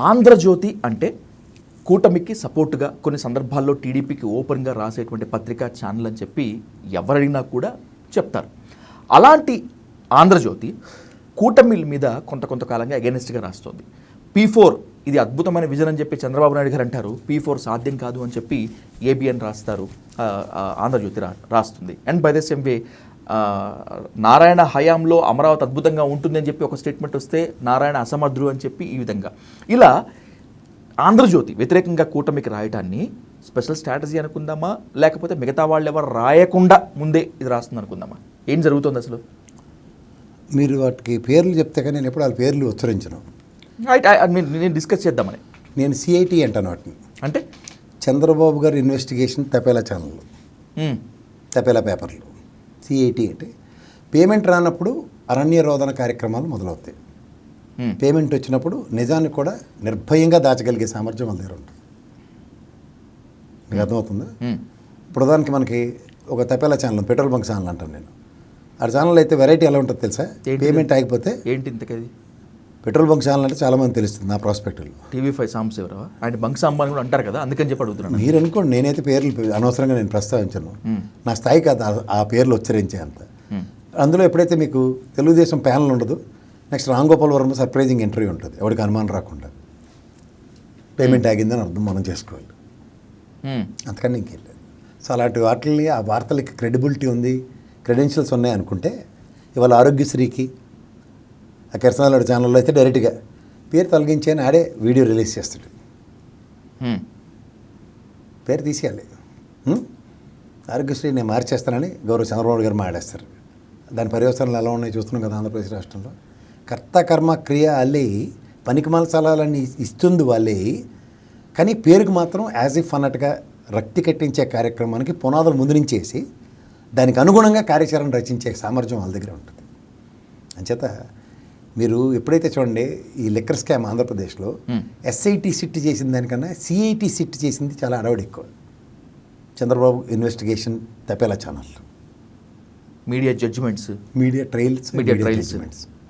ఆంధ్రజ్యోతి అంటే కూటమికి సపోర్టుగా కొన్ని సందర్భాల్లో టీడీపీకి ఓపెన్గా రాసేటువంటి పత్రికా ఛానల్ అని చెప్పి ఎవరైనా కూడా చెప్తారు. అలాంటి ఆంధ్రజ్యోతి కూటమి మీద కొంతకాలంగా అగెనిస్ట్గా రాస్తుంది. P4 ఇది అద్భుతమైన విజన్ అని చెప్పి చంద్రబాబు నాయుడు గారు అంటారు. P4 సాధ్యం కాదు అని చెప్పి ABN రాస్తారు, ఆంధ్రజ్యోతి రాస్తుంది. And by the same way Narayana హయాంలో అమరావతి అద్భుతంగా ఉంటుందని చెప్పి ఒక స్టేట్మెంట్ వస్తే నారాయణ అసమర్థుడు అని చెప్పి ఈ విధంగా ఇలా ఆంధ్రజ్యోతి వ్యతిరేకంగా కూటమికి రాయటాన్ని స్పెషల్ స్ట్రాటజీ అనుకుందామా, లేకపోతే మిగతా వాళ్ళు ఎవరు రాయకుండా ముందే ఇది రాస్తుంది అనుకుందామా? ఏం జరుగుతుంది అసలు? మీరు వాటికి పేర్లు చెప్తే కానీ నేను ఎప్పుడు వాళ్ళ పేర్లు ఉచ్చరించను. నేను డిస్కస్ చేద్దామని. నేను CIT అంటాను వాటిని. అంటే చంద్రబాబు గారు ఇన్వెస్టిగేషన్ తపేలా ఛానల్, తపేలా పేపర్లు. CIT అంటే పేమెంట్ రానప్పుడు అరణ్య రోదన కార్యక్రమాలు మొదలవుతాయి. పేమెంట్ వచ్చినప్పుడు నిజాన్ని కూడా నిర్భయంగా దాచగలిగే సామర్థ్యం వాళ్ళ దగ్గర ఉంటుంది. మీకు అర్థమవుతుందా? ఇప్పుడు ఉదాహరణకి మనకి ఒక తపేలా ఛానల్, పెట్రోల్ బంక్ ఛానల్ అంటాను నేను. ఆ ఛానల్ అయితే వెరైటీ ఎలా ఉంటుంది తెలుసా? పేమెంట్ ఆగిపోతే ఏంటి ఇంతకది పెట్రోల్ బంక్ ఛానల్ అంటే చాలా మంది తెలుస్తుంది నా ప్రాస్పెక్టులో. TV5 సాంబశివరావు ఆయన బంక్ సాంబాన్ కూడా అంటారు కదా, అందుకని చెప్పి అడుగుతున్నాను. మీరు అనుకోండి, నేనైతే పేర్లు అనవసరంగా నేను ప్రస్తావించను. నా స్థాయి కాదు ఆ పేర్లు ఉచ్చరించే అంత. అందులో ఎప్పుడైతే మీకు తెలుగుదేశం ప్యానల్ ఉండదు, next Ram Gopal Varma surprising interview ఉంటుంది, ఎవరికి అనుమానం రాకుండా. పేమెంట్ ఆగిందని అర్థం మనం చేసుకోవాలి, అంతకని ఇంకేం లేదు. సో అలాంటి వాటిని, ఆ వార్తలకి క్రెడిబిలిటీ ఉంది, క్రెడెన్షియల్స్ ఉన్నాయి అనుకుంటే ఇవాళ ఆరోగ్యశ్రీకి ఆ కిరసనాల ఛానల్లో అయితే డైరెక్ట్గా పేరు తొలగించి అని ఆడే వీడియో రిలీజ్ చేస్తాడు. పేరు తీసేయాలి. ఆరోగ్యశ్రీ నేను మార్చేస్తానని గౌరవ చంద్రబాబు గారు మాట్లాడేస్తారు. దాని పర్యవసనాలు ఎలా ఉన్నాయి చూస్తున్నాం కదా ఆంధ్రప్రదేశ్ రాష్ట్రంలో. కర్త కర్మ క్రియ అల్లే పనికిమాల సలహాలన్నీ ఇస్తుంది వాళ్ళే, కానీ పేరుకు మాత్రం యాజ్ ఇఫ్ అన్నట్టుగా రక్తి కట్టించే కార్యక్రమానికి పునాదులు ముందు నుంచేసి దానికి అనుగుణంగా కార్యాచరణ రచించే సామర్థ్యం వాళ్ళ దగ్గర ఉంటుంది. అంచేత మీరు ఎప్పుడైతే చూడండి ఈ లిక్కర్ స్కామ్ ఆంధ్రప్రదేశ్లో SIT సిట్ చేసిన దానికన్నా CIT సిట్ చేసింది చాలా అడవుడు ఎక్కువ. చంద్రబాబు ఇన్వెస్టిగేషన్ తపేలా channel, media judgments, media trials.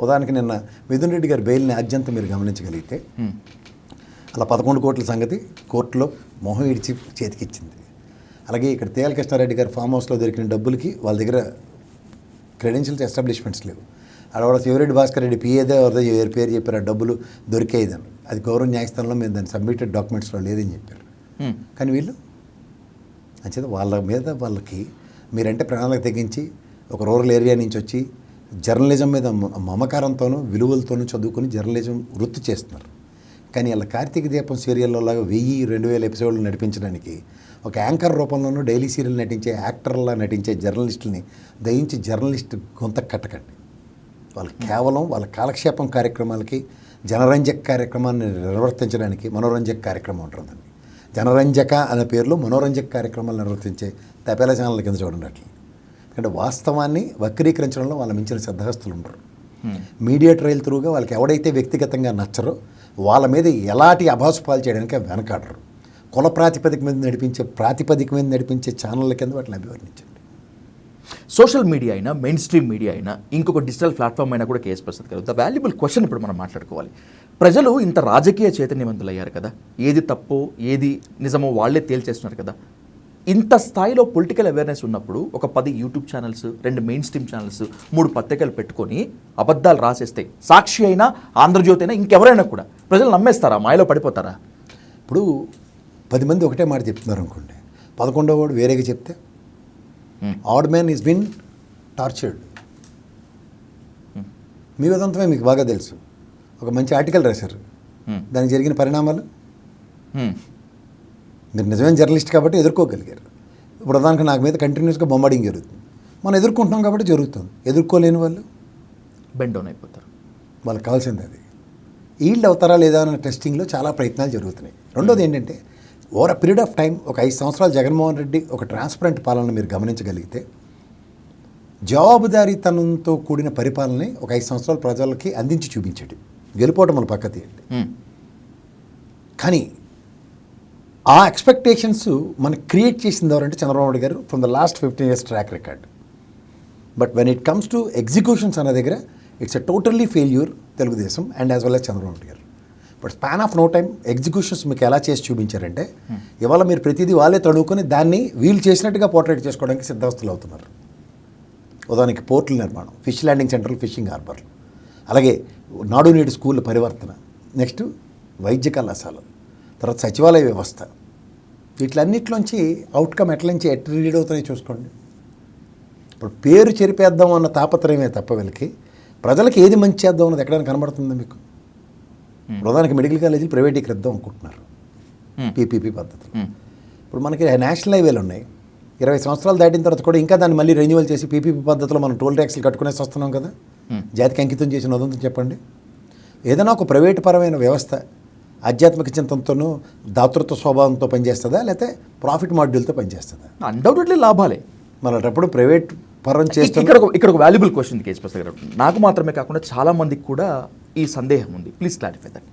ఉదాహరణకి నిన్న మిథున్ రెడ్డి గారి బెయిల్ని ఆద్యంతం మీరు గమనించగలిగితే అలా 11 కోట్ల సంగతి కోర్టులో మొహం ఇడిచి చేతికిచ్చింది. అలాగే ఇక్కడ తేయాల కృష్ణారెడ్డి గారి ఫామ్ హౌస్లో దొరికిన డబ్బులకి వాళ్ళ దగ్గర క్రెడెన్షియల్స్ ఎస్టాబ్లిష్మెంట్స్ లేవు. అక్కడ శివరెడ్డి భాస్కర్ రెడ్డి పిఏదే ఎవరిదో ఎవరి పేరు చెప్పారు, ఆ డబ్బులు దొరికేదని. అది గౌరవ న్యాయస్థానంలో మేము దాన్ని సబ్మిటెడ్ డాక్యుమెంట్స్లో లేదని చెప్పారు. కానీ వీళ్ళు అంచేత వాళ్ళ మీద వాళ్ళకి మీరంటే ప్రణాళిక తెగించి ఒక రూరల్ ఏరియా నుంచి వచ్చి జర్నలిజం మీద మమకారంతోనూ విలువలతోనూ చదువుకొని జర్నలిజం వృత్తి చేస్తున్నారు. కానీ వాళ్ళ కార్తీక దీపం సీరియల్లో లాగా 1000-2000 ఎపిసోడ్లు నడిపించడానికి ఒక యాంకర్ రూపంలోనూ డైలీ సీరియల్ నటించే యాక్టర్లా నటించే జర్నలిస్టుల్ని దయించి జర్నలిస్ట్ గొంత కట్టకండి. వాళ్ళు కేవలం వాళ్ళ కాలక్షేపం కార్యక్రమాలకి, జనరంజక కార్యక్రమాన్ని నిర్వర్తించడానికి మనోరంజక కార్యక్రమం ఉంటుందండి. జనరంజక అనే పేరులో మనోరంజక కార్యక్రమాలు నిర్వర్తించే తపేలా ఛానల్ కింద చూడండి అట్లా. ఎందుకంటే వాస్తవాన్ని వక్రీకరించడంలో వాళ్ళ మించిన సిద్ధహస్తులు ఉండరు. మీడియా ట్రయల్ త్రూగా వాళ్ళకి ఎవడైతే వ్యక్తిగతంగా నచ్చరో వాళ్ళ మీద ఎలాంటి అభాసుపాలు చేయడానికి వెనకాడరు. కుల ప్రాతిపదిక మీద నడిపించే ఛానళ్ళ కింద వాటిని అభివర్ణించండి. సోషల్ మీడియా అయినా, మెయిన్ స్ట్రీమ్ మీడియా అయినా, ఇంకొక డిజిటల్ ప్లాట్ఫామ్ అయినా కూడా కేఎస్ ప్రసాద్ గారు, ద వాల్యుబుల్ క్వశ్చన్ ఇప్పుడు మనం మాట్లాడుకోవాలి. ప్రజలు ఇంత రాజకీయ చైతన్యవంతులు అయ్యారు కదా, ఏది తప్పో ఏది నిజమో వాళ్ళే తేల్చేస్తున్నారు కదా. ఇంత స్థాయిలో పొలిటికల్ అవేర్నెస్ ఉన్నప్పుడు ఒక 10 YouTube channels, 2 main stream channels, 3 పత్రికలు పెట్టుకొని అబద్ధాలు రాసేస్తే సాక్షి అయినా, ఆంధ్రజ్యోతి అయినా, ఇంకెవరైనా కూడా ప్రజలు నమ్మేస్తారా? మాయలో పడిపోతారా? ఇప్పుడు 10 మంది ఒకటే మాట చెప్తున్నారు అనుకోండి, 11వ వాడు వేరేగా చెప్తే odd man is been tortured. మీ విధంతమే మీకు బాగా తెలుసు. ఒక మంచి ఆర్టికల్ రాశారు, దానికి జరిగిన పరిణామాలు మీరు నిజమైన జర్నలిస్ట్ కాబట్టి ఎదుర్కోగలిగారు. ఇప్పుడు ఉదాహరణకు నాకు మీద కంటిన్యూస్గా బొంబార్డింగ్ జరుగుతుంది, మనం ఎదుర్కొంటున్నాం కాబట్టి జరుగుతుంది. ఎదుర్కోలేని వాళ్ళు బెండ్ డౌన్ అయిపోతారు. వాళ్ళకి కావాల్సింది అది. ఈల్డ్ అవుతారా లేదా అన్న టెస్టింగ్లో చాలా ప్రయత్నాలు జరుగుతున్నాయి. రెండోది ఏంటంటే over a period of time ఒక 5 సంవత్సరాలు జగన్మోహన్ రెడ్డి ఒక ట్రాన్స్పరెంట్ పాలన మీరు గమనించగలిగితే, జవాబుదారీతనంతో కూడిన పరిపాలనని ఒక 5 సంవత్సరాలు ప్రజలకి అందించి చూపించాడు. గెలిపోవడం మన పక్క తీయండి. కానీ ఆ ఎక్స్పెక్టేషన్స్ మనకి క్రియేట్ చేసింది ఎవరంటే Chandrababu Naidu garu from the last 15 years track record. But when it comes to executions అనే దగ్గర it's a totally failure Telugu Desam and as well as Chandrababu Naidu garu. But span of no time executions మీకు ఎలా చేసి చూపించారంటే ఇవాళ మీరు ప్రతిదీ వాళ్ళే తడువుకొని దాన్ని వీళ్ళు చేసినట్టుగా పోర్ట్రేట్ చేసుకోవడానికి సిద్ధవస్తులు అవుతున్నారు. ఉదాహరణకి పోర్టుల నిర్మాణం, ఫిష్ ల్యాండింగ్ సెంటర్లు, ఫిషింగ్ హార్బర్లు, అలాగే నాడు నేడు స్కూళ్ళ పరివర్తన, నెక్స్ట్ వైద్య కళాశాలలు, తర్వాత సచివాలయ వ్యవస్థ, వీటిలన్నిటిలోంచి అవుట్కమ్ ఎట్ల నుంచి రీడ్ అవుతున్నాయి చూసుకోండి. ఇప్పుడు పేరు చెరిపేద్దాం అన్న తాపత్రయమే తప్ప వీళ్ళకి ప్రజలకు ఏది మంచి చేద్దాం అన్నది ఎక్కడైనా కనబడుతుందా మీకు? ప్రధానికి మెడికల్ కాలేజీలు ప్రైవేటీకరిద్దాం అనుకుంటున్నారు పీపీపీ పద్ధతులు. ఇప్పుడు మనకి నేషనల్ హైవేలు ఉన్నాయి, 20 సంవత్సరాలు దాటిన తర్వాత కూడా ఇంకా దాన్ని మళ్ళీ రెన్యువల్ చేసి పీపీపీ పద్ధతిలో మనం టోల్ ట్యాక్స్లు కట్టుకునేసి వస్తున్నాం కదా. జాతికి అంకితం చేసిన ఉదంతం చెప్పండి. ఏదైనా ఒక ప్రైవేటు పరమైన వ్యవస్థ ఆధ్యాత్మిక చింతనతోనూ దాతృత్వ స్వభావంతో పనిచేస్తుందా, లేకపోతే ప్రాఫిట్ మాడ్యూల్తో పనిచేస్తుందా? అన్డౌటెడ్లీ లాభాలే. మనటప్పుడు ప్రైవేట్ పరం చేస్తే ఇక్కడ ఒక వాల్యుబుల్ క్వశ్చన్ కేసు ప్రసాద్ గారు, నాకు మాత్రమే కాకుండా చాలా మందికి కూడా ఈ సందేహం ఉంది. Please clarify that.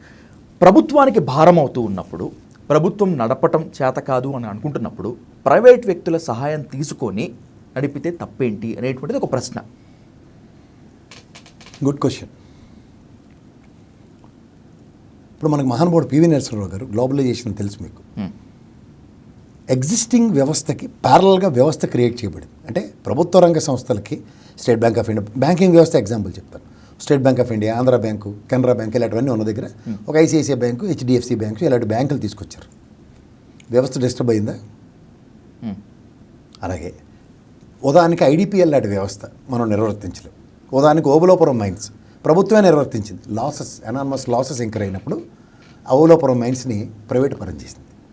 ప్రభుత్వానికి భారం అవుతూ ఉన్నప్పుడు, ప్రభుత్వం నడపటం చేత కాదు అని అనుకుంటున్నప్పుడు ప్రైవేట్ వ్యక్తుల సహాయం తీసుకొని నడిపితే తప్పేంటి అనేటువంటిది ఒక ప్రశ్న. Good question. ఇప్పుడు మనకు మహానుభావుడు పివి నరసింహరావు గారు, గ్లోబలైజేషన్ తెలుసు మీకు, ఎగ్జిస్టింగ్ వ్యవస్థకి ప్యారలల్గా వ్యవస్థ క్రియేట్ చేయబడింది. అంటే ప్రభుత్వ రంగ సంస్థలకి state bank of India, banking వ్యవస్థ ఎగ్జాంపుల్ చెప్తాను. State bank of India, Andhra bank, Canara bank, ఇలాంటివన్నీ ఉన్న దగ్గర ఒక ఐసిఐసిఐ బ్యాంకు, హెచ్డిఎఫ్సి బ్యాంకు, ఇలాంటి బ్యాంకులు తీసుకొచ్చారు. వ్యవస్థ డిస్టర్బ్ అయిందా? అలాగే ఉదాహరణకి ఐడిపిఎల్ లాంటి వ్యవస్థ మనం నిర్వర్తించలేం. ఉదాహరణకి ఓబులాపురం మైన్స్ ప్రభుత్వమే నిర్వర్తించింది. ఎనార్మస్ లాసెస్ ఇంకర్ అయినప్పుడు ఓబులాపురం మైన్స్ని ప్రైవేట్ పరం చేసింది.